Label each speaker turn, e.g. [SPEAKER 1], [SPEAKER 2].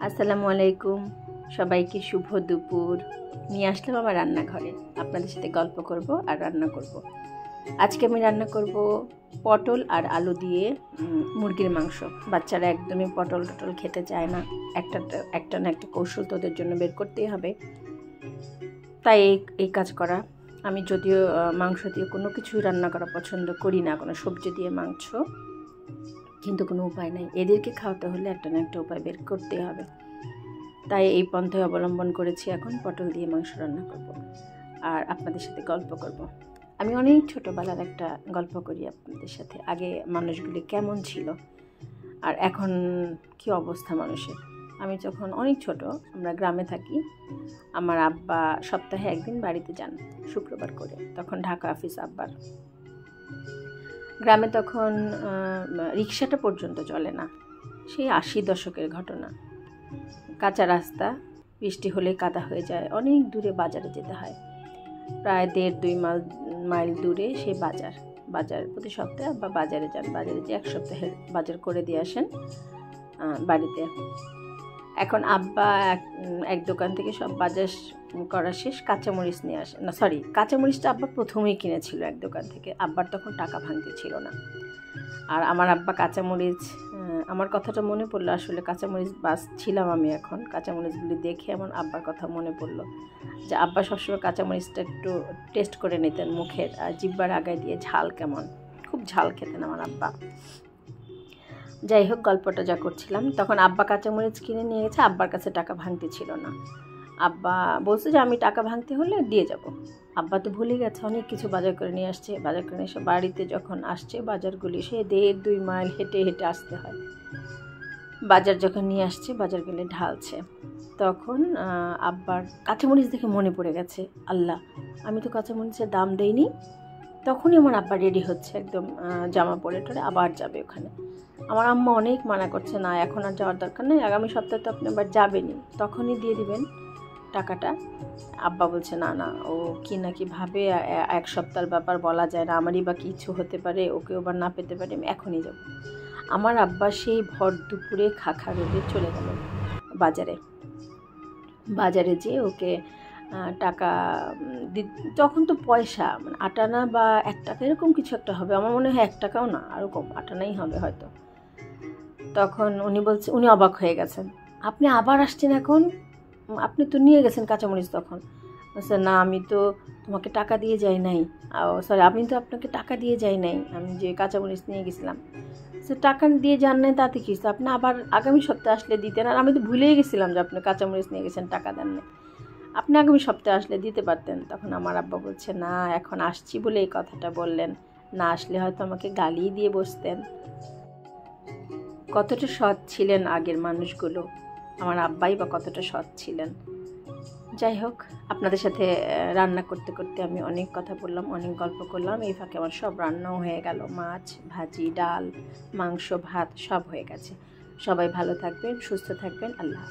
[SPEAKER 1] আসসালামু আলাইকুম, সবাইকে শুভ দুপুর। নিয়ে আসলাম আমার রান্নাঘরে, আপনাদের সাথে গল্প করব আর রান্না করব। আজকে আমি রান্না করব পটল আর আলু দিয়ে মুরগির মাংস। বাচ্চারা একদমই পটল টটল খেতে চায় না, একটা না একটা কৌশল তো ওদের জন্য বের করতেই হবে, তাই এই কাজ করা। আমি যদিও মাংস দিয়ে কোনো কিছুই রান্না করা পছন্দ করি না, কোনো সবজি দিয়ে মাংস, কিন্তু কোনো উপায় নেই, এদেরকে খাওয়াতে হলে একটা না একটা উপায় বের করতেই হবে। তাই এই পন্থায় অবলম্বন করেছি, এখন পটল দিয়ে মাংস রান্না করব আর আপনাদের সাথে গল্প করব। আমি অনেক ছোটোবেলার একটা গল্প করি আপনাদের সাথে। আগে মানুষগুলি কেমন ছিল আর এখন কি অবস্থা মানুষের। আমি যখন অনেক ছোট, আমরা গ্রামে থাকি, আমার আব্বা সপ্তাহে একদিন বাড়িতে যান, শুক্রবার করে। তখন ঢাকা অফিস আব্বার। গ্রামে তখন রিক্সাটা পর্যন্ত চলে না, সেই 80 দশকের ঘটনা। কাঁচা রাস্তা, বৃষ্টি হলে কাদা হয়ে যায়, অনেক দূরে বাজারে যেতে হয়, প্রায় 1.5-2 মাইল দূরে সেই বাজার প্রতি সপ্তাহে আব্বা বাজারে যান। বাজারে যে এক সপ্তাহের বাজার করে দিয়ে আসেন বাড়িতে। এখন আব্বা এক দোকান থেকে সব বাজার করা শেষ, কাঁচামরিচ নিয়ে আসেন। না সরি, কাঁচামরিচটা আব্বা প্রথমেই কিনেছিল এক দোকান থেকে। আব্বার তখন টাকা ভাঙতে ছিল না। আর আমার আব্বা কাঁচামরিচ, আমার কথাটা মনে পড়লো, আসলে কাঁচামরিচ ছিলাম আমি এখন। কাঁচামরিচগুলি দেখে আমার আব্বার কথা মনে পড়লো যে আব্বা সবসময় কাঁচামরিচটা একটু টেস্ট করে নিতেন মুখের, আর জিহ্বার আগায় দিয়ে ঝাল কেমন, খুব ঝাল খেতেন আমার আব্বা। যাই হোক, গল্পটা যা করছিলাম, তখন আব্বা কাঁচামরিচ কিনে নিয়ে গেছে, আব্বার কাছে টাকা ভাঙতে ছিল না। আব্বা বলছে যে আমি টাকা ভাঙতে হলে দিয়ে যাব। আব্বা তো ভুলে গেছে, অনেক কিছু বাজার করে নিয়ে আসছে। বাজার করে এসে বাড়িতে যখন আসছে, বাজারগুলি সে 1.5-2 মাইল হেঁটে হেঁটে আসতে হয়। বাজার যখন নিয়ে আসছে, বাজারগুলি ঢালছে, তখন আব্বার কাঁচামরিচ দেখে মনে পড়ে গেছে, আল্লাহ, আমি তো কাঁচামরিচের দাম দেইনি। তখনই আমার আব্বা রেডি হচ্ছে, একদম জামা পরে টরে আবার যাবে ওখানে। আমার আম্মা অনেক মানা করছে, না এখন আর যাওয়ার দরকার নেই, আগামী সপ্তাহে তো আপনি আবার যাবেনই, তখনই দিয়ে দিবেন টাকাটা। আব্বা বলছে না না, ও কি না কি ভাবে, এক সপ্তাহের ব্যাপার বলা যায় না, আমারই বা কিছু হতে পারে, ওকে আবার না পেতে পারে, আমি এখনই যাব। আমার আব্বা সেই ভর দুপুরে খাখা রোদে চলে গেল বাজারে যেয়ে ওকে টাকা তখন তো পয়সা মানে 8 আনা বা 1 টাকা এরকম কিছু একটা হবে, আমার মনে হয় 1 টাকাও না, আরও কম, 8 আনাই হবে হয়তো। তখন উনি অবাক হয়ে গেছেন, আপনি আবার আসছেন এখন, আপনি তো নিয়ে গেছেন কাঁচামরিচ। তখন বলছে, না আমি তো তোমাকে টাকা দিয়ে যাই নাই, সরি আমি তো আপনাকে টাকা দিয়ে যাই নাই, আমি যে কাঁচামরিচ নিয়ে গেছিলাম। সে টাকা দিয়ে যান নাই তাতে কি, আপনি আবার আগামী সপ্তাহে আসলে দিতেন, আর আমি তো ভুলেই গেছিলাম যে আপনি কাঁচামরিচ নিয়ে গেছেন, টাকা দেন নাই, আপনি আগামী সপ্তাহে আসলে দিতে পারতেন। তখন আমার আব্বা বলছে, না এখন আসছি বলে এই কথাটা বললেন, না আসলে হয়তো আমাকে গালি দিয়ে বসতেন। কতটা সৎ ছিলেন আগের মানুষগুলো, আমার আব্বাই বা কতটা সৎ ছিলেন। যাই হোক, আপনাদের সাথে রান্না করতে করতে আমি অনেক কথা বললাম, অনেক গল্প করলাম। এই ফাঁকে আমার সব রান্নাও হয়ে গেল, মাছ ভাজি, ডাল, মাংস, ভাত সব হয়ে গেছে। সবাই ভালো থাকবেন, সুস্থ থাকবেন, আল্লাহ।